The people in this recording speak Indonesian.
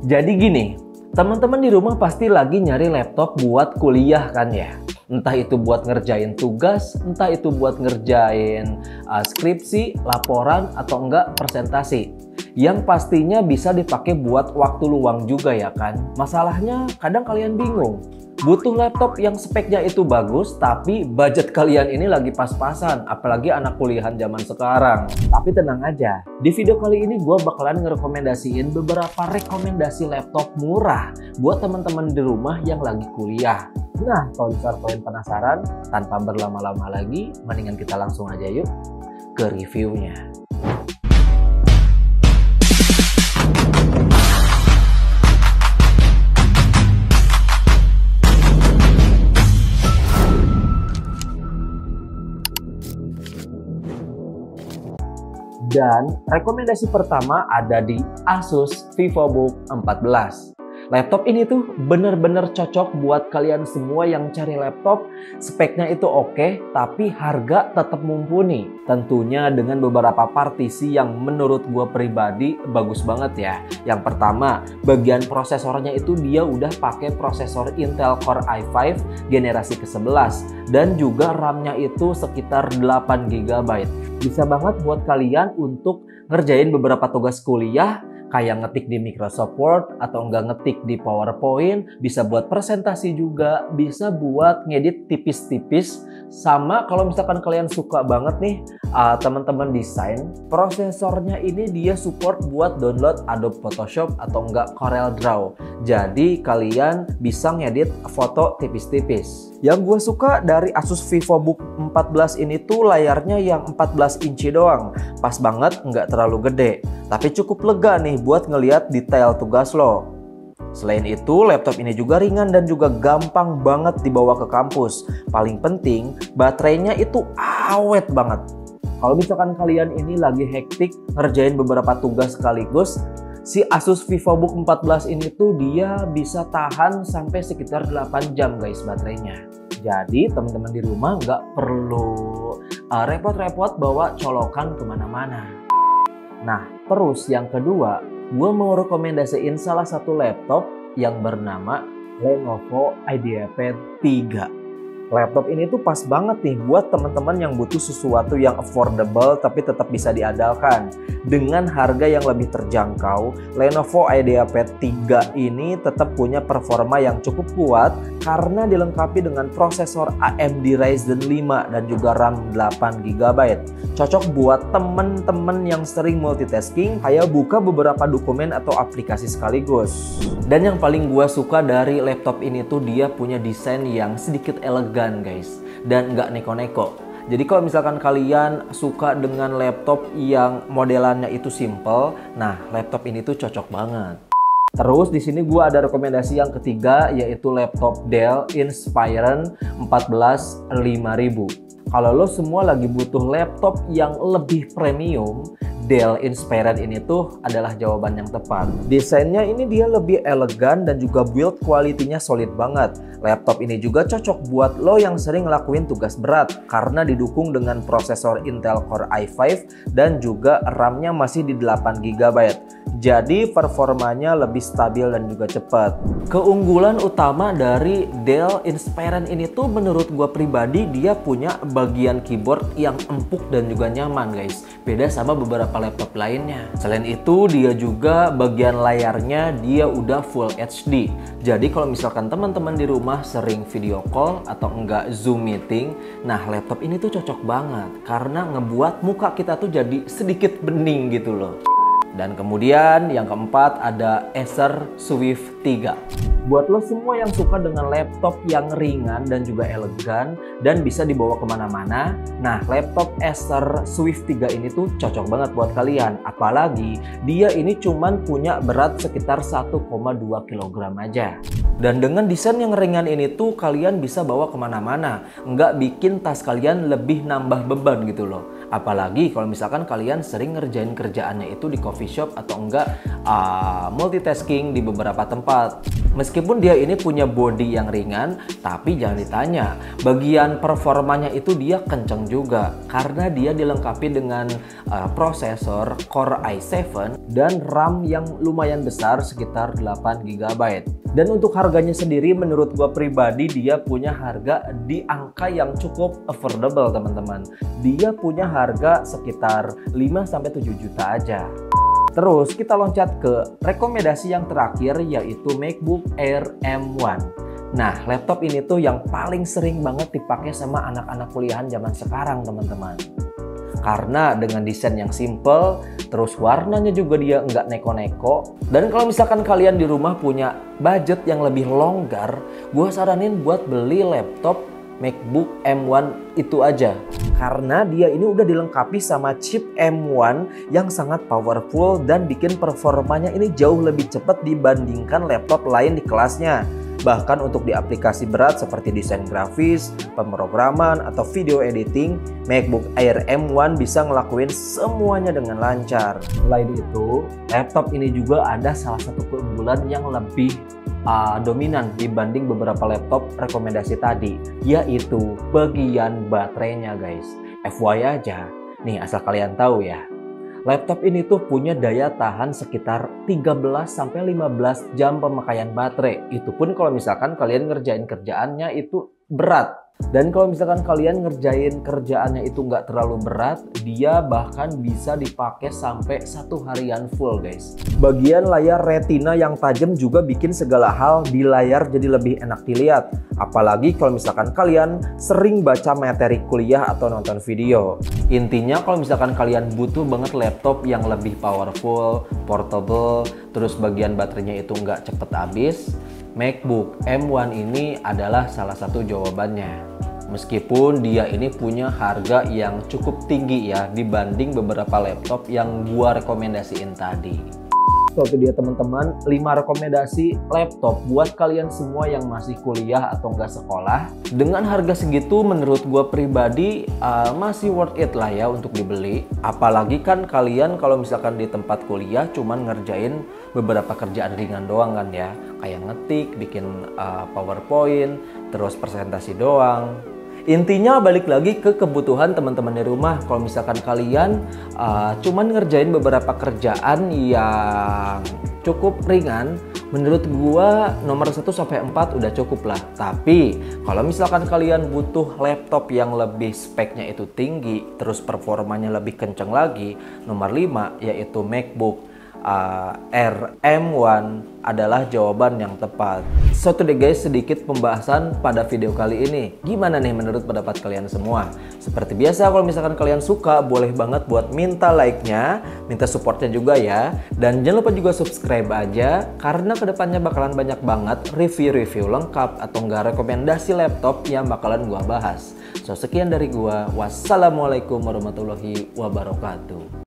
Jadi gini, teman-teman di rumah pasti lagi nyari laptop buat kuliah kan ya? Entah itu buat ngerjain tugas, entah itu buat ngerjain skripsi, laporan, atau enggak presentasi. Yang pastinya bisa dipakai buat waktu luang juga ya kan? Masalahnya kadang kalian bingung. Butuh laptop yang speknya itu bagus, tapi budget kalian ini lagi pas-pasan, apalagi anak kuliahan zaman sekarang. Tapi tenang aja, di video kali ini gue bakalan ngerekomendasiin beberapa rekomendasi laptop murah buat teman-teman di rumah yang lagi kuliah. Nah, kalau misalnya kalian penasaran, tanpa berlama-lama lagi, mendingan kita langsung aja yuk ke reviewnya. Dan rekomendasi pertama ada di Asus VivoBook 14. Laptop ini tuh bener-bener cocok buat kalian semua yang cari laptop. Speknya itu oke, tapi harga tetap mumpuni. Tentunya dengan beberapa partisi yang menurut gue pribadi bagus banget ya. Yang pertama, bagian prosesornya itu dia udah pakai prosesor Intel Core i5 generasi ke-11. Dan juga RAM-nya itu sekitar 8 GB. Bisa banget buat kalian untuk ngerjain beberapa tugas kuliah, kayak ngetik di Microsoft Word atau enggak ngetik di PowerPoint, bisa buat presentasi juga, bisa buat ngedit tipis-tipis. Sama kalau misalkan kalian suka banget nih teman-teman desain, prosesornya ini dia support buat download Adobe Photoshop atau enggak Corel Draw. Jadi kalian bisa ngedit foto tipis-tipis. Yang gue suka dari Asus VivoBook 14 ini tuh layarnya yang 14 inci doang. Pas banget, nggak terlalu gede. Tapi cukup lega nih buat ngeliat detail tugas lo. Selain itu, laptop ini juga ringan dan juga gampang banget dibawa ke kampus. Paling penting, baterainya itu awet banget. Kalau misalkan kalian ini lagi hektik ngerjain beberapa tugas sekaligus, si Asus VivoBook 14 ini tuh dia bisa tahan sampai sekitar 8 jam guys baterainya. Jadi teman-teman di rumah nggak perlu repot-repot bawa colokan kemana-mana. Nah, terus yang kedua, gue mau rekomendasiin salah satu laptop yang bernama Lenovo IdeaPad 3. Laptop ini tuh pas banget nih buat teman-teman yang butuh sesuatu yang affordable tapi tetap bisa diandalkan. Dengan harga yang lebih terjangkau, Lenovo IdeaPad 3 ini tetap punya performa yang cukup kuat karena dilengkapi dengan prosesor AMD Ryzen 5 dan juga RAM 8 GB. Cocok buat temen-temen yang sering multitasking, kayak buka beberapa dokumen atau aplikasi sekaligus. Dan yang paling gue suka dari laptop ini tuh dia punya desain yang sedikit elegan guys, dan nggak neko-neko. Jadi kalau misalkan kalian suka dengan laptop yang modelannya itu simple, nah laptop ini tuh cocok banget. Terus di sini gue ada rekomendasi yang ketiga, yaitu laptop Dell Inspiron 14 5000. Kalau lo semua lagi butuh laptop yang lebih premium, Dell Inspiron ini tuh adalah jawaban yang tepat. Desainnya ini dia lebih elegan dan juga build quality-nya solid banget. Laptop ini juga cocok buat lo yang sering ngelakuin tugas berat karena didukung dengan prosesor Intel Core i5 dan juga RAM-nya masih di 8 GB. Jadi performanya lebih stabil dan juga cepat. Keunggulan utama dari Dell Inspiron ini tuh menurut gue pribadi dia punya bagian keyboard yang empuk dan juga nyaman guys. Beda sama beberapa laptop lainnya. Selain itu dia juga bagian layarnya dia udah Full HD. Jadi kalau misalkan teman-teman di rumah sering video call atau enggak Zoom meeting, nah laptop ini tuh cocok banget karena ngebuat muka kita tuh jadi sedikit bening gitu loh. Dan kemudian yang keempat ada Acer Swift 3. Buat lo semua yang suka dengan laptop yang ringan dan juga elegan dan bisa dibawa kemana-mana, nah laptop Acer Swift 3 ini tuh cocok banget buat kalian. Apalagi dia ini cuman punya berat sekitar 1,2 kg aja. Dan dengan desain yang ringan ini tuh kalian bisa bawa kemana-mana, nggak bikin tas kalian lebih nambah beban gitu loh. Apalagi kalau misalkan kalian sering ngerjain kerjaannya itu di coffee shop atau enggak multitasking di beberapa tempat. Meskipun dia ini punya body yang ringan, tapi jangan ditanya, bagian performanya itu dia kenceng juga karena dia dilengkapi dengan prosesor Core i7 dan RAM yang lumayan besar sekitar 8 GB. Dan untuk harganya sendiri menurut gua pribadi dia punya harga di angka yang cukup affordable teman-teman. Dia punya harga sekitar 5-7 juta aja. Terus kita loncat ke rekomendasi yang terakhir yaitu MacBook Air M1. Nah, laptop ini tuh yang paling sering banget dipakai sama anak-anak kuliahan zaman sekarang teman-teman. Karena dengan desain yang simple, terus warnanya juga dia nggak neko-neko. Dan kalau misalkan kalian di rumah punya budget yang lebih longgar, gue saranin buat beli laptop MacBook M1 itu aja. Karena dia ini udah dilengkapi sama chip M1 yang sangat powerful dan bikin performanya ini jauh lebih cepat dibandingkan laptop lain di kelasnya. Bahkan untuk di aplikasi berat seperti desain grafis, pemrograman, atau video editing, MacBook Air M1 bisa ngelakuin semuanya dengan lancar. Selain itu, laptop ini juga ada salah satu keunggulan yang lebih dominan dibanding beberapa laptop rekomendasi tadi, yaitu bagian baterainya guys. FYI aja, nih asal kalian tahu ya, laptop ini tuh punya daya tahan sekitar 13-15 jam pemakaian baterai. Itu pun kalau misalkan kalian ngerjain kerjaannya itu berat. Dan kalau misalkan kalian ngerjain kerjaannya itu nggak terlalu berat, dia bahkan bisa dipakai sampai 1 harian full guys. Bagian layar retina yang tajam juga bikin segala hal di layar jadi lebih enak dilihat. Apalagi kalau misalkan kalian sering baca materi kuliah atau nonton video. Intinya kalau misalkan kalian butuh banget laptop yang lebih powerful, portable, terus bagian baterainya itu nggak cepet habis, MacBook M1 ini adalah salah satu jawabannya. Meskipun dia ini punya harga yang cukup tinggi ya dibanding beberapa laptop yang gua rekomendasiin tadi. So itu dia teman-teman 5 rekomendasi laptop buat kalian semua yang masih kuliah atau nggak sekolah. Dengan harga segitu menurut gua pribadi masih worth it lah ya untuk dibeli. Apalagi kan kalian kalau misalkan di tempat kuliah cuman ngerjain beberapa kerjaan ringan doang kan ya. Kayak ngetik, bikin PowerPoint, terus presentasi doang. Intinya balik lagi ke kebutuhan teman-teman di rumah. Kalau misalkan kalian cuman ngerjain beberapa kerjaan yang cukup ringan, menurut gua nomor 1-4 udah cukup lah. Tapi kalau misalkan kalian butuh laptop yang lebih speknya itu tinggi, terus performanya lebih kenceng lagi, nomor 5 yaitu MacBook Air M1 adalah jawaban yang tepat. So today guys, sedikit pembahasan pada video kali ini. Gimana nih menurut pendapat kalian semua? Seperti biasa kalau misalkan kalian suka, boleh banget buat minta like-nya, minta supportnya juga ya. Dan jangan lupa juga subscribe aja, karena kedepannya bakalan banyak banget review-review lengkap atau enggak rekomendasi laptop yang bakalan gua bahas. So sekian dari gua, wassalamualaikum warahmatullahi wabarakatuh.